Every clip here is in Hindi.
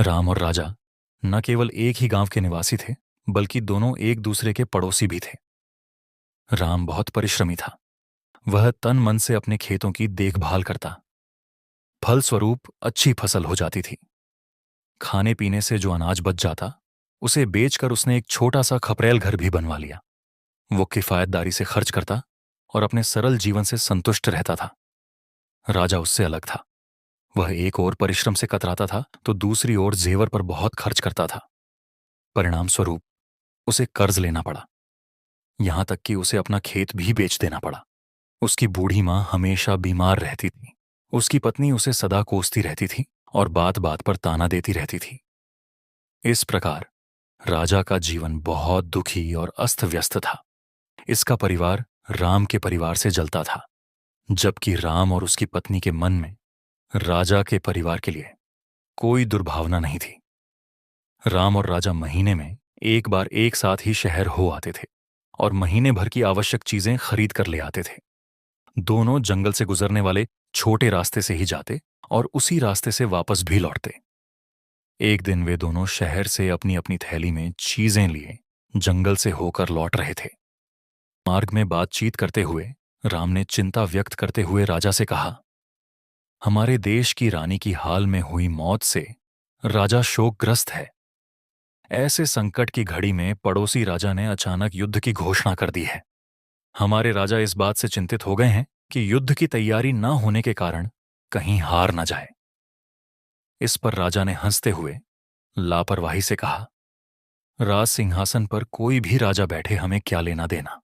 राम और राजा न केवल एक ही गांव के निवासी थे, बल्कि दोनों एक दूसरे के पड़ोसी भी थे। राम बहुत परिश्रमी था। वह तन मन से अपने खेतों की देखभाल करता। फलस्वरूप अच्छी फसल हो जाती थी। खाने पीने से जो अनाज बच जाता, उसे बेचकर उसने एक छोटा सा खपरेल घर भी बनवा लिया। वो किफायतदारी से खर्च करता और अपने सरल जीवन से संतुष्ट रहता था। राजा उससे अलग था। वह एक ओर परिश्रम से कतराता था तो दूसरी ओर जेवर पर बहुत खर्च करता था। परिणाम स्वरूप उसे कर्ज लेना पड़ा। यहां तक कि उसे अपना खेत भी बेच देना पड़ा। उसकी बूढ़ी मां हमेशा बीमार रहती थी। उसकी पत्नी उसे सदा कोसती रहती थी और बात बात पर ताना देती रहती थी। इस प्रकार राजा का जीवन बहुत दुखी और अस्त व्यस्त था। इसका परिवार राम के परिवार से जलता था, जबकि राम और उसकी पत्नी के मन में राजा के परिवार के लिए कोई दुर्भावना नहीं थी। राम और राजा महीने में एक बार एक साथ ही शहर हो आते थे और महीने भर की आवश्यक चीजें खरीद कर ले आते थे। दोनों जंगल से गुजरने वाले छोटे रास्ते से ही जाते और उसी रास्ते से वापस भी लौटते। एक दिन वे दोनों शहर से अपनी अपनी थैली में चीजें लिए जंगल से होकर लौट रहे थे। मार्ग में बातचीत करते हुए राम ने चिंता व्यक्त करते हुए राजा से कहा, हमारे देश की रानी की हाल में हुई मौत से राजा शोकग्रस्त है। ऐसे संकट की घड़ी में पड़ोसी राजा ने अचानक युद्ध की घोषणा कर दी है। हमारे राजा इस बात से चिंतित हो गए हैं कि युद्ध की तैयारी न होने के कारण कहीं हार न जाए। इस पर राजा ने हंसते हुए लापरवाही से कहा, राज सिंहासन पर कोई भी राजा बैठे हमें क्या लेना देना।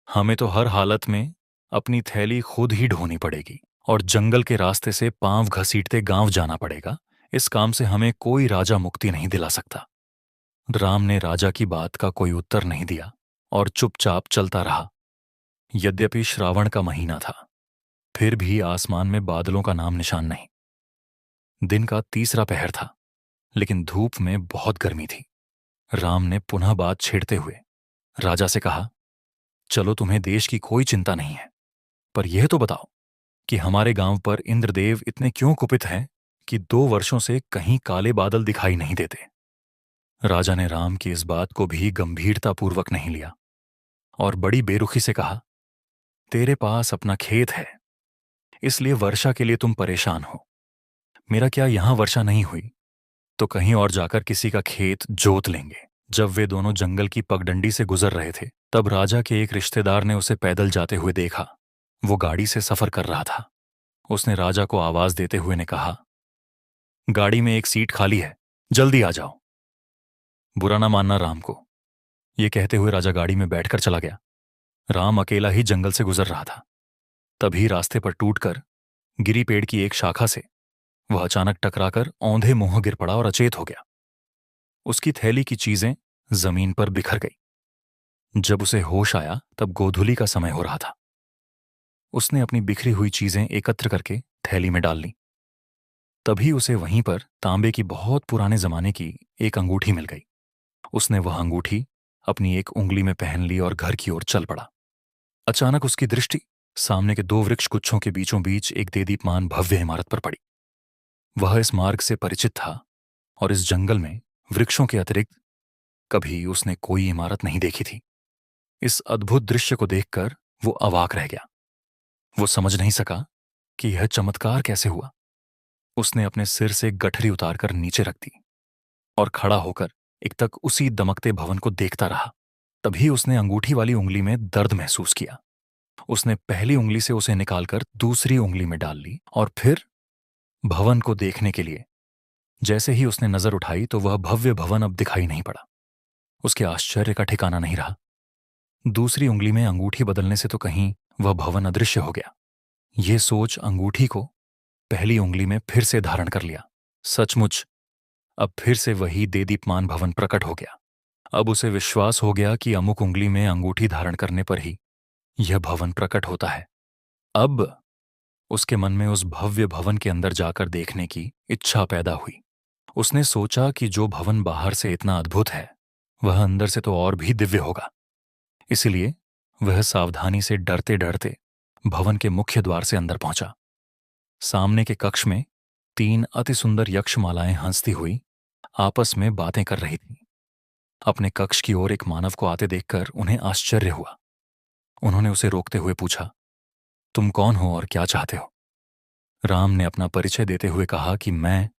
हमें तो हर हालत में अपनी थैली खुद ही ढोनी पड़ेगी और जंगल के रास्ते से पांव घसीटते गांव जाना पड़ेगा। इस काम से हमें कोई राजा मुक्ति नहीं दिला सकता। राम ने राजा की बात का कोई उत्तर नहीं दिया और चुपचाप चलता रहा। यद्यपि श्रावण का महीना था, फिर भी आसमान में बादलों का नाम निशान नहीं। दिन का तीसरा पहर था, लेकिन धूप में बहुत गर्मी थी। राम ने पुनः बात छेड़ते हुए राजा से कहा, चलो तुम्हें देश की कोई चिंता नहीं है, पर यह तो बताओ कि हमारे गांव पर इंद्रदेव इतने क्यों कुपित हैं कि 2 वर्षों से कहीं काले बादल दिखाई नहीं देते। राजा ने राम की इस बात को भी गंभीरतापूर्वक नहीं लिया और बड़ी बेरुखी से कहा, तेरे पास अपना खेत है, इसलिए वर्षा के लिए तुम परेशान हो। मेरा क्या यहां वर्षा नहीं हुई तो कहीं और जाकर किसी का खेत जोत लेंगे। जब वे दोनों जंगल की पगडंडी से गुजर रहे थे, तब राजा के एक रिश्तेदार ने उसे पैदल जाते हुए देखा। वो गाड़ी से सफर कर रहा था। उसने राजा को आवाज देते हुए ने कहा, गाड़ी में एक सीट खाली है, जल्दी आ जाओ। बुरा ना मानना राम को। ये कहते हुए राजा गाड़ी में बैठकर चला गया। राम अकेला ही जंगल से गुजर रहा था। तभी रास्ते पर टूटकर गिरी पेड़ की एक शाखा से वह अचानक टकराकर औंधे मुंह गिर पड़ा और अचेत हो गया। उसकी थैली की चीजें जमीन पर बिखर गई। जब उसे होश आया तब गोधूली का समय हो रहा था। उसने अपनी बिखरी हुई चीजें एकत्र करके थैली में डाल ली। तभी उसे वहीं पर तांबे की बहुत पुराने जमाने की एक अंगूठी मिल गई। उसने वह अंगूठी अपनी एक उंगली में पहन ली और घर की ओर चल पड़ा। अचानक उसकी दृष्टि सामने के 2 वृक्ष गुच्छों के बीचों बीच एक देदीप्यमान भव्य इमारत पर पड़ी। वह इस मार्ग से परिचित था और इस जंगल में वृक्षों के अतिरिक्त कभी उसने कोई इमारत नहीं देखी थी। इस अद्भुत दृश्य को देखकर वो अवाक रह गया। वो समझ नहीं सका कि यह चमत्कार कैसे हुआ। उसने अपने सिर से गठरी उतारकर नीचे रख दी और खड़ा होकर एक तक उसी दमकते भवन को देखता रहा। तभी उसने अंगूठी वाली उंगली में दर्द महसूस किया। उसने पहली उंगली से उसे निकालकर दूसरी उंगली में डाल ली और फिर भवन को देखने के लिए जैसे ही उसने नजर उठाई तो वह भव्य भवन अब दिखाई नहीं पड़ा। उसके आश्चर्य का ठिकाना नहीं रहा। दूसरी उंगली में अंगूठी बदलने से तो कहीं वह भवन अदृश्य हो गया। ये सोच अंगूठी को पहली उंगली में फिर से धारण कर लिया। सचमुच अब फिर से वही देदीप्यमान भवन प्रकट हो गया। अब उसे विश्वास हो गया कि अमुक उंगली में अंगूठी धारण करने पर ही यह भवन प्रकट होता है। अब उसके मन में उस भव्य भवन के अंदर जाकर देखने की इच्छा पैदा हुई। उसने सोचा कि जो भवन बाहर से इतना अद्भुत है, वह अंदर से तो और भी दिव्य होगा। इसलिए वह सावधानी से डरते डरते भवन के मुख्य द्वार से अंदर पहुंचा। सामने के कक्ष में तीन अति सुंदर यक्षमालाएं हंसती हुई आपस में बातें कर रही थीं। अपने कक्ष की ओर एक मानव को आते देखकर उन्हें आश्चर्य हुआ। उन्होंने उसे रोकते हुए पूछा, तुम कौन हो और क्या चाहते हो? राम ने अपना परिचय देते हुए कहा कि मैं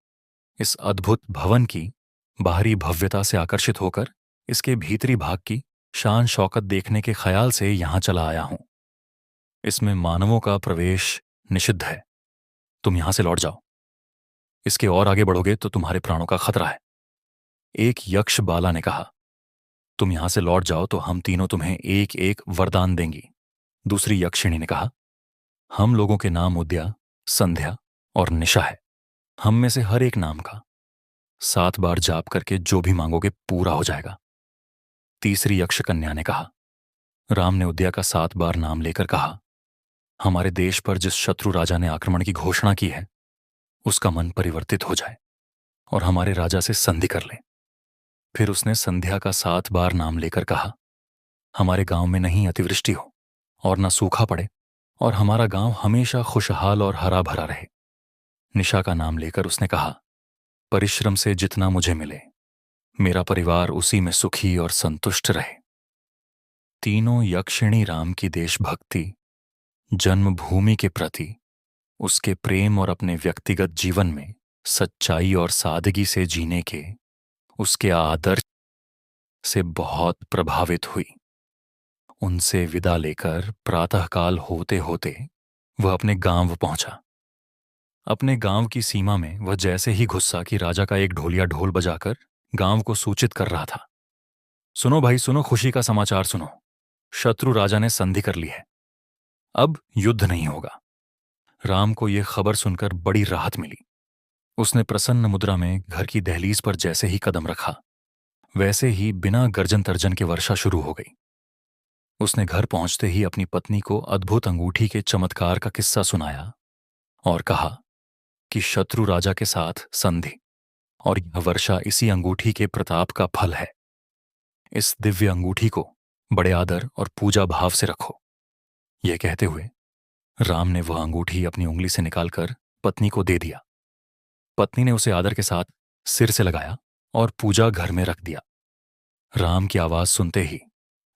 इस अद्भुत भवन की बाहरी भव्यता से आकर्षित होकर इसके भीतरी भाग की शान शौकत देखने के ख्याल से यहां चला आया हूं। इसमें मानवों का प्रवेश निषिद्ध है। तुम यहां से लौट जाओ। इसके और आगे बढ़ोगे तो तुम्हारे प्राणों का खतरा है। एक यक्ष बाला ने कहा, तुम यहां से लौट जाओ तो हम तीनों तुम्हें एक एक वरदान देंगी। दूसरी यक्षिणी ने कहा, हम लोगों के नाम उद्या, संध्या और निशा है। हम में से हर एक नाम का 7 बार जाप करके जो भी मांगोगे पूरा हो जाएगा। तीसरी यक्ष कन्या ने कहा, राम ने उद्या का 7 बार नाम लेकर कहा, हमारे देश पर जिस शत्रु राजा ने आक्रमण की घोषणा की है उसका मन परिवर्तित हो जाए और हमारे राजा से संधि कर ले। फिर उसने संध्या का 7 बार नाम लेकर कहा, हमारे गांव में नहीं अतिवृष्टि हो और न सूखा पड़े और हमारा गांव हमेशा खुशहाल और हरा भरा रहे। निशा का नाम लेकर उसने कहा, परिश्रम से जितना मुझे मिले मेरा परिवार उसी में सुखी और संतुष्ट रहे। तीनों यक्षिणी राम की देशभक्ति, जन्मभूमि के प्रति उसके प्रेम और अपने व्यक्तिगत जीवन में सच्चाई और सादगी से जीने के उसके आदर्श से बहुत प्रभावित हुई। उनसे विदा लेकर प्रातःकाल होते होते वह अपने गांव पहुंचा। अपने गांव की सीमा में वह जैसे ही घुसा कि राजा का एक ढोलिया ढोल बजाकर गांव को सूचित कर रहा था, सुनो भाई सुनो, खुशी का समाचार सुनो, शत्रु राजा ने संधि कर ली है, अब युद्ध नहीं होगा। राम को यह खबर सुनकर बड़ी राहत मिली। उसने प्रसन्न मुद्रा में घर की दहलीज पर जैसे ही कदम रखा वैसे ही बिना गर्जन तर्जन के वर्षा शुरू हो गई। उसने घर पहुंचते ही अपनी पत्नी को अद्भुत अंगूठी के चमत्कार का किस्सा सुनाया और कहा कि शत्रु राजा के साथ संधि और यह वर्षा इसी अंगूठी के प्रताप का फल है। इस दिव्य अंगूठी को बड़े आदर और पूजा भाव से रखो। यह कहते हुए राम ने वह अंगूठी अपनी उंगली से निकालकर पत्नी को दे दिया। पत्नी ने उसे आदर के साथ सिर से लगाया और पूजा घर में रख दिया। राम की आवाज सुनते ही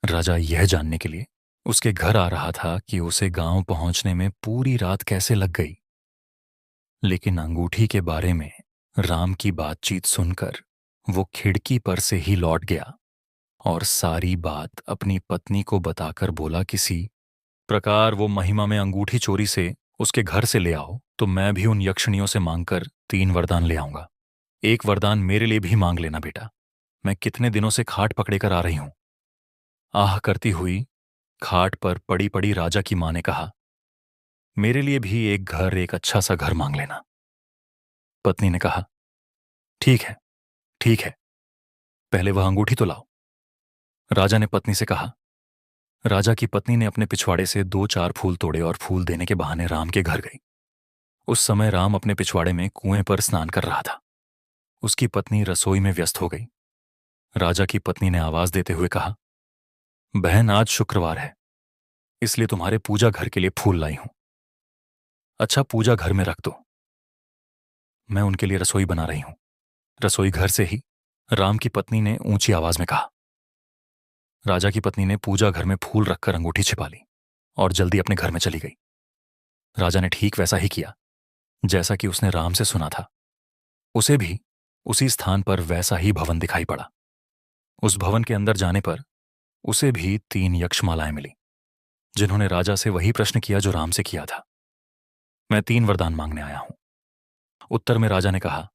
राजा यह जानने के लिए उसके घर आ रहा था कि उसे गांव पहुंचने में पूरी रात कैसे लग गई। लेकिन अंगूठी के बारे में राम की बातचीत सुनकर वो खिड़की पर से ही लौट गया और सारी बात अपनी पत्नी को बताकर बोला, किसी प्रकार वो महिमा में अंगूठी चोरी से उसके घर से ले आओ तो मैं भी उन यक्षिणियों से मांगकर 3 वरदान ले आऊंगा। एक वरदान मेरे लिए भी मांग लेना बेटा, मैं कितने दिनों से खाट पकड़े कर आ रही हूं। आह करती हुई खाट पर पड़ी पड़ी राजा की मां ने कहा, मेरे लिए भी एक घर, एक अच्छा सा घर मांग लेना। पत्नी ने कहा, ठीक है ठीक है, पहले वह अंगूठी तो लाओ। राजा ने पत्नी से कहा। राजा की पत्नी ने अपने पिछवाड़े से 2-4 फूल तोड़े और फूल देने के बहाने राम के घर गई। उस समय राम अपने पिछवाड़े में कुएं पर स्नान कर रहा था। उसकी पत्नी रसोई में व्यस्त हो गई। राजा की पत्नी ने आवाज देते हुए कहा, बहन आज शुक्रवार है इसलिए तुम्हारे पूजा घर के लिए फूल लाई हूं। अच्छा पूजा घर में रख दो, मैं उनके लिए रसोई बना रही हूं। रसोई घर से ही राम की पत्नी ने ऊंची आवाज में कहा। राजा की पत्नी ने पूजा घर में फूल रखकर अंगूठी छिपा ली और जल्दी अपने घर में चली गई। राजा ने ठीक वैसा ही किया जैसा कि उसने राम से सुना था। उसे भी उसी स्थान पर वैसा ही भवन दिखाई पड़ा। उस भवन के अंदर जाने पर उसे भी 3 यक्षमालाएं मिली जिन्होंने राजा से वही प्रश्न किया जो राम से किया था। मैं 3 वरदान मांगने आया हूं। उत्तर में राजा ने कहा।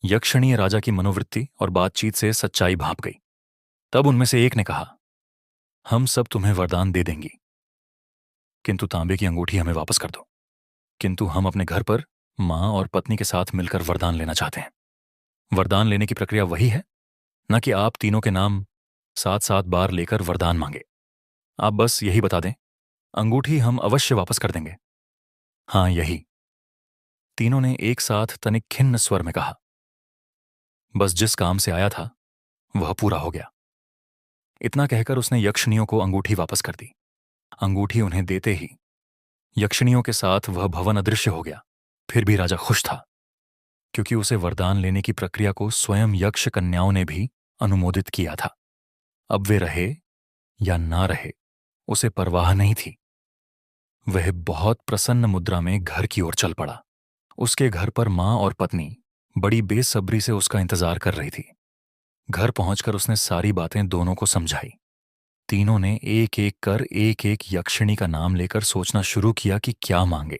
यक्षिणी राजा की मनोवृत्ति और बातचीत से सच्चाई भांप गई। तब उनमें से एक ने कहा, हम सब तुम्हें वरदान दे देंगी किंतु तांबे की अंगूठी हमें वापस कर दो। किंतु हम अपने घर पर मां और पत्नी के साथ मिलकर वरदान लेना चाहते हैं। वरदान लेने की प्रक्रिया वही है, न कि आप तीनों के नाम 7-7 बार लेकर वरदान मांगे। आप बस यही बता दें, अंगूठी हम अवश्य वापस कर देंगे। हां यही, तीनों ने एक साथ तनिक खिन्न स्वर में कहा। बस जिस काम से आया था वह पूरा हो गया। इतना कहकर उसने यक्षिणियों को अंगूठी वापस कर दी। अंगूठी उन्हें देते ही यक्षिणियों के साथ वह भवन अदृश्य हो गया। फिर भी राजा खुश था। क्योंकि उसे वरदान लेने की प्रक्रिया को स्वयं यक्ष कन्याओं ने भी अनुमोदित किया था। अब वे रहे या ना रहे, उसे परवाह नहीं थी। वह बहुत प्रसन्न मुद्रा में घर की ओर चल पड़ा। उसके घर पर मां और पत्नी बड़ी बेसब्री से उसका इंतजार कर रही थी। घर पहुंचकर उसने सारी बातें दोनों को समझाई। तीनों ने एक एक कर एक एक यक्षिणी का नाम लेकर सोचना शुरू किया कि क्या मांगे।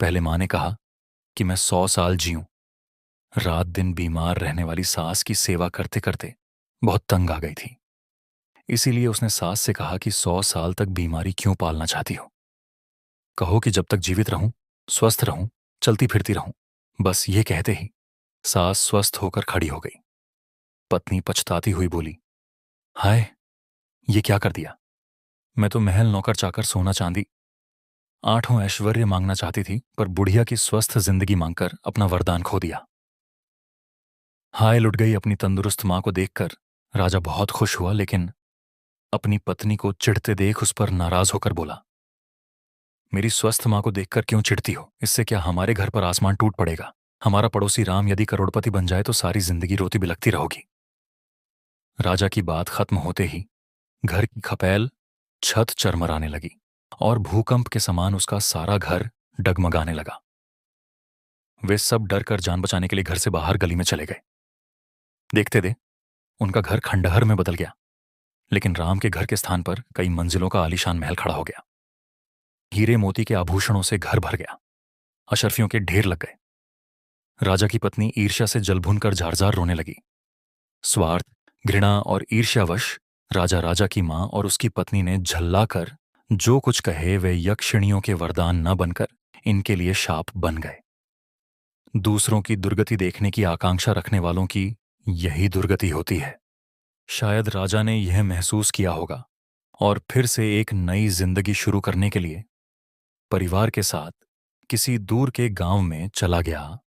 पहले मां ने कहा कि मैं 100 साल जीऊं। रात दिन बीमार रहने वाली सास की सेवा करते करते बहुत तंग आ गई थी। इसीलिए उसने सास से कहा कि 100 साल तक बीमारी क्यों पालना चाहती हो। कहो कि जब तक जीवित रहूं, स्वस्थ रहूं, चलती फिरती रहूं। बस ये कहते ही सास स्वस्थ होकर खड़ी हो गई। पत्नी पछताती हुई बोली, हाय, ये क्या कर दिया। मैं तो महल नौकर चाकर सोना चांदी आठों ऐश्वर्य मांगना चाहती थी, पर बुढ़िया की स्वस्थ जिंदगी मांगकर अपना वरदान खो दिया। हाय लुट गई अपनी तंदुरुस्त मां को देखकर राजा बहुत खुश हुआ, लेकिन अपनी पत्नी को चिढ़ते देख उस पर नाराज होकर बोला, मेरी स्वस्थ मां को देखकर क्यों चिढ़ती हो। इससे क्या हमारे घर पर आसमान टूट पड़ेगा। हमारा पड़ोसी राम यदि करोड़पति बन जाए तो सारी जिंदगी रोती बिलखती रहोगी। राजा की बात खत्म होते ही घर की खपैल छत चरमराने लगी और भूकंप के समान उसका सारा घर डगमगाने लगा। वे सब डर कर जान बचाने के लिए घर से बाहर गली में चले गए। देखते दे उनका घर खंडहर में बदल गया, लेकिन राम के घर के स्थान पर कई मंजिलों का आलीशान महल खड़ा हो गया। हीरे मोती के आभूषणों से घर भर गया। अशर्फियों के ढेर लग गए। राजा की पत्नी ईर्ष्या से जल भुनकर जार-जार रोने लगी। स्वार्थ, घृणा और ईर्ष्यावश राजा राजा की मां और उसकी पत्नी ने झल्लाकर जो कुछ कहे वे यक्षिणियों के वरदान न बनकर इनके लिए शाप बन गए। दूसरों की दुर्गति देखने की आकांक्षा रखने वालों की यही दुर्गति होती है। शायद राजा ने यह महसूस किया होगा और फिर से एक नई जिंदगी शुरू करने के लिए परिवार के साथ किसी दूर के गांव में चला गया